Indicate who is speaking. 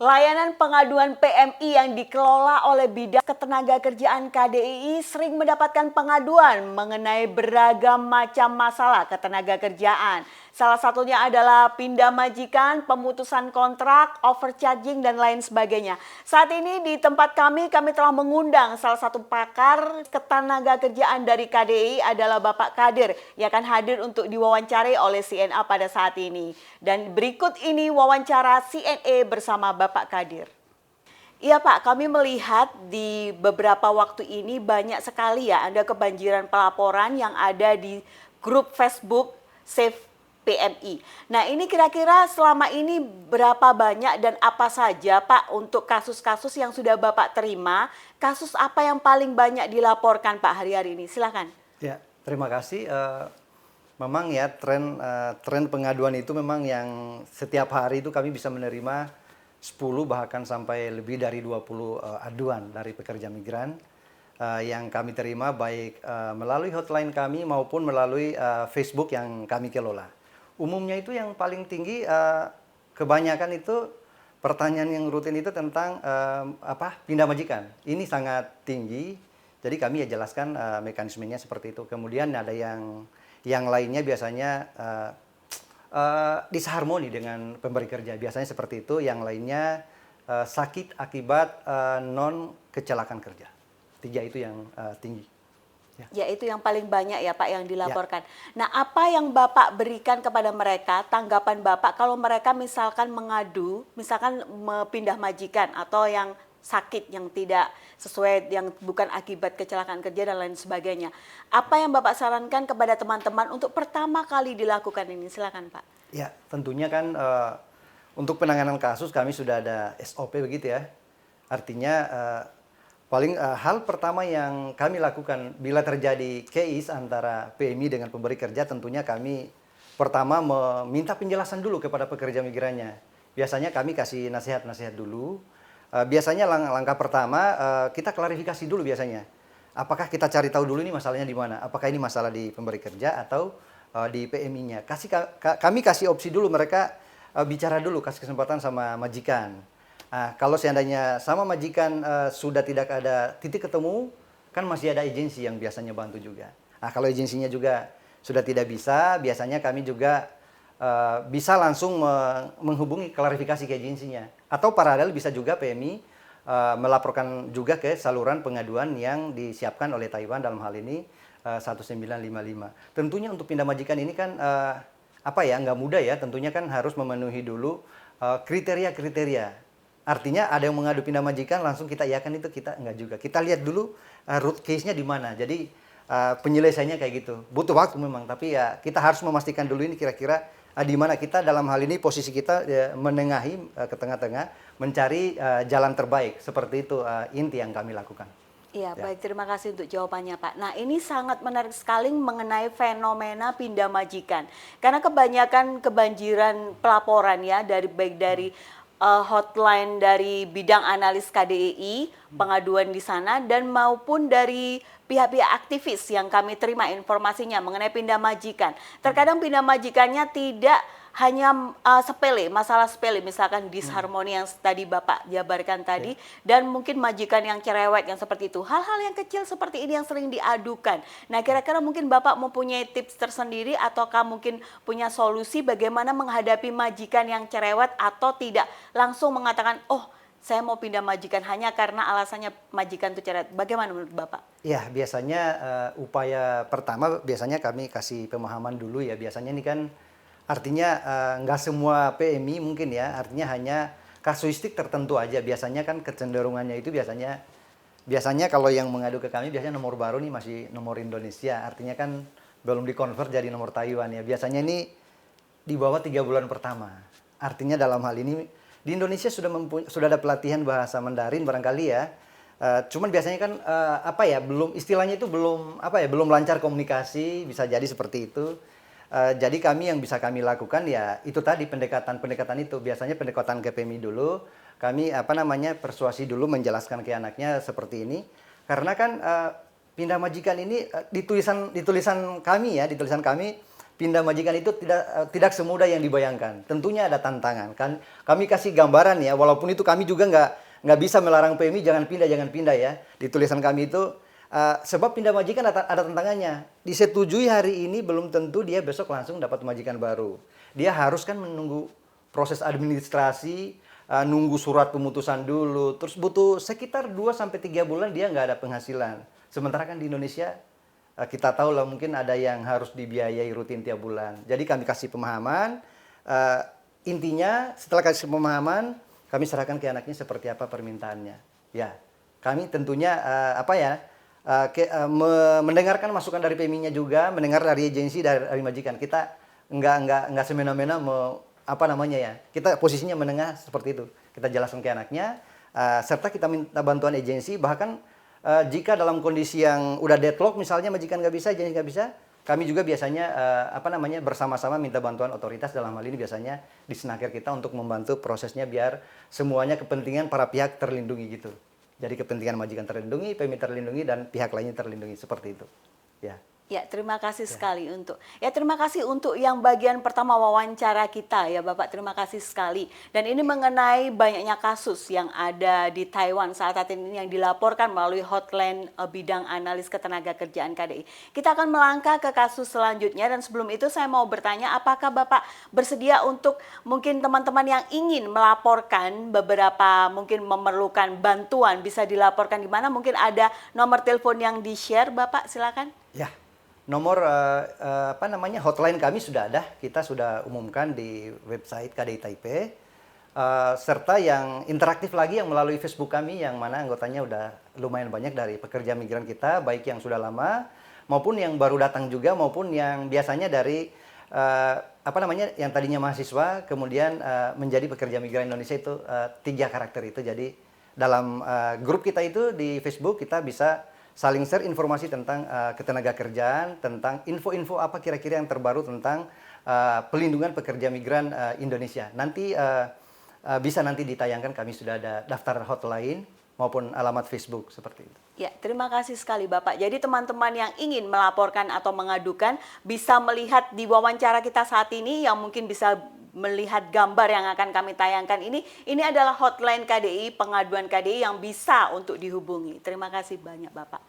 Speaker 1: Layanan pengaduan PMI yang dikelola oleh Bidang Ketenagakerjaan KDII sering mendapatkan pengaduan mengenai beragam macam masalah ketenagakerjaan. Salah satunya adalah pindah majikan, pemutusan kontrak, overcharging, dan lain sebagainya. Saat ini di tempat kami telah mengundang salah satu pakar ketenagakerjaan dari KDII adalah Bapak Kadir yang akan hadir untuk diwawancari oleh CNA pada saat ini. Dan berikut ini wawancara CNA bersama Bapak Kadir. Iya Pak, kami melihat di beberapa waktu ini banyak sekali ya ada kebanjiran pelaporan yang ada di grup Facebook Save PMI. Nah ini kira-kira selama ini berapa banyak dan apa saja Pak untuk kasus-kasus yang sudah Bapak terima, kasus apa yang paling banyak dilaporkan Pak hari-hari ini? Silakan.
Speaker 2: Ya, terima kasih. Memang ya tren pengaduan itu memang yang setiap hari itu kami bisa menerima 10 bahkan sampai lebih dari 20 aduan dari pekerja migran yang kami terima baik melalui hotline kami maupun melalui Facebook yang kami kelola. Umumnya itu yang paling tinggi kebanyakan itu pertanyaan yang rutin itu tentang pindah majikan. Ini sangat tinggi. Jadi kami ya jelaskan mekanismenya seperti itu. Kemudian ada yang lainnya biasanya disharmoni dengan pemberi kerja. Biasanya seperti itu. Yang lainnya sakit akibat non kecelakaan kerja. 3 itu yang tinggi.
Speaker 1: Ya itu yang paling banyak ya Pak yang dilaporkan. Ya. Nah apa yang Bapak berikan kepada mereka, tanggapan Bapak kalau mereka misalkan mengadu, misalkan pindah majikan atau yang sakit yang tidak sesuai, yang bukan akibat kecelakaan kerja dan lain sebagainya. Apa yang Bapak sarankan kepada teman-teman untuk pertama kali dilakukan ini? Silakan Pak.
Speaker 2: Ya tentunya kan untuk penanganan kasus kami sudah ada SOP begitu ya. Artinya hal pertama yang kami lakukan bila terjadi case antara PMI dengan pemberi kerja, tentunya kami pertama meminta penjelasan dulu kepada pekerja migrannya. Biasanya kami kasih nasihat-nasihat dulu. Biasanya langkah pertama kita klarifikasi dulu biasanya. Apakah kita cari tahu dulu ini masalahnya di mana? Apakah ini masalah di pemberi kerja atau di PMI-nya? Kami kasih opsi dulu, mereka bicara dulu, kasih kesempatan sama majikan. Kalau seandainya sama majikan sudah tidak ada titik ketemu, kan masih ada agensi yang biasanya bantu juga. Kalau agensinya juga sudah tidak bisa, biasanya kami juga bisa langsung menghubungi klarifikasi ke agensinya. Atau paralel bisa juga PMI melaporkan juga ke saluran pengaduan yang disiapkan oleh Taiwan, dalam hal ini 1955. Tentunya untuk pindah majikan ini kan nggak mudah ya. Tentunya kan harus memenuhi dulu kriteria-kriteria. Artinya ada yang mengadu pindah majikan langsung kita iakan, itu kita enggak juga. Kita lihat dulu root case-nya di mana. Jadi penyelesaiannya kayak gitu. Butuh waktu memang, tapi ya kita harus memastikan dulu ini kira-kira di mana kita dalam hal ini posisi kita menengahi ke tengah-tengah mencari jalan terbaik. Seperti itu inti yang kami lakukan.
Speaker 1: Iya, baik, terima kasih untuk jawabannya Pak. Nah ini sangat menarik sekali mengenai fenomena pindah majikan. Karena kebanyakan kebanjiran pelaporan ya, baik dari hotline dari bidang analis KDII, pengaduan di sana, dan maupun dari pihak-pihak aktivis yang kami terima informasinya mengenai pindah majikan. Terkadang pindah majikannya tidak hanya sepele, masalah sepele, misalkan disharmoni yang tadi Bapak jabarkan tadi, dan mungkin majikan yang cerewet yang seperti itu. Hal-hal yang kecil seperti ini yang sering diadukan. Nah kira-kira mungkin Bapak mempunyai tips tersendiri ataukah mungkin punya solusi bagaimana menghadapi majikan yang cerewet atau tidak langsung mengatakan, oh saya mau pindah majikan hanya karena alasannya majikan itu cerewet. Bagaimana menurut Bapak?
Speaker 2: Ya biasanya upaya pertama biasanya kami kasih pemahaman dulu ya. Biasanya ini kan artinya nggak semua PMI mungkin ya, artinya hanya kasuistik tertentu aja. Biasanya kan kecenderungannya itu biasanya kalau yang mengadu ke kami biasanya nomor baru nih masih nomor Indonesia. Artinya kan belum dikonvert jadi nomor Taiwan ya. Biasanya ini di bawah 3 bulan pertama. Artinya dalam hal ini di Indonesia sudah ada pelatihan bahasa Mandarin barangkali ya. Cuman biasanya kan belum, istilahnya itu belum lancar komunikasi, bisa jadi seperti itu. Jadi yang bisa kami lakukan ya itu tadi pendekatan itu. Biasanya pendekatan ke PMI dulu, kami persuasi dulu, menjelaskan ke anaknya seperti ini. Karena kan pindah majikan ini di tulisan kami pindah majikan itu tidak semudah yang dibayangkan. Tentunya ada tantangan. Kan kami kasih gambaran ya, walaupun itu kami juga nggak bisa melarang PMI jangan pindah ya. Di tulisan kami itu sebab pindah majikan ada tantangannya. Disetujui hari ini belum tentu dia besok langsung dapat majikan baru. Dia harus kan menunggu proses administrasi, nunggu surat pemutusan dulu, terus butuh sekitar 2 sampai 3 bulan dia nggak ada penghasilan. Sementara kan di Indonesia kita tahu lah mungkin ada yang harus dibiayai rutin tiap bulan. Jadi kami kasih pemahaman, intinya setelah kasih pemahaman, kami serahkan ke anaknya seperti apa permintaannya. Ya, kami tentunya mendengarkan masukan dari PMI-nya juga, mendengar dari agensi, dari majikan. Kita nggak semena-mena kita posisinya menengah seperti itu. Kita jelaskan ke anaknya, serta kita minta bantuan agensi. Bahkan jika dalam kondisi yang udah deadlock, misalnya majikan nggak bisa, agensi nggak bisa, kami juga biasanya bersama-sama minta bantuan otoritas. Dalam hal ini biasanya di Snaker kita untuk membantu prosesnya biar semuanya kepentingan para pihak terlindungi gitu. Jadi kepentingan majikan terlindungi, PMI terlindungi, dan pihak lainnya terlindungi seperti itu. Ya.
Speaker 1: Ya, terima kasih sekali terima kasih untuk yang bagian pertama wawancara kita ya Bapak, terima kasih sekali. Dan ini mengenai banyaknya kasus yang ada di Taiwan saat ini yang dilaporkan melalui hotline bidang analis ketenagakerjaan KDI. Kita akan melangkah ke kasus selanjutnya, dan sebelum itu saya mau bertanya, apakah Bapak bersedia untuk mungkin teman-teman yang ingin melaporkan beberapa mungkin memerlukan bantuan bisa dilaporkan di mana? Mungkin ada nomor telepon yang di-share Bapak, silakan.
Speaker 2: Ya. Nomor hotline kami sudah ada, kita sudah umumkan di website KDI Taipei, serta yang interaktif lagi yang melalui Facebook kami, yang mana anggotanya udah lumayan banyak dari pekerja migran kita, baik yang sudah lama maupun yang baru datang juga, maupun yang biasanya dari yang tadinya mahasiswa kemudian menjadi pekerja migran Indonesia. Itu 3 karakter itu. Jadi dalam grup kita itu di Facebook kita bisa saling share informasi tentang ketenagakerjaan, tentang info-info apa kira-kira yang terbaru tentang pelindungan pekerja migran Indonesia. Nanti bisa nanti ditayangkan, kami sudah ada daftar hotline maupun alamat Facebook seperti itu.
Speaker 1: Ya, terima kasih sekali Bapak. Jadi teman-teman yang ingin melaporkan atau mengadukan bisa melihat di wawancara kita saat ini, yang mungkin bisa melihat gambar yang akan kami tayangkan ini adalah hotline KDI, pengaduan KDI yang bisa untuk dihubungi. Terima kasih banyak Bapak.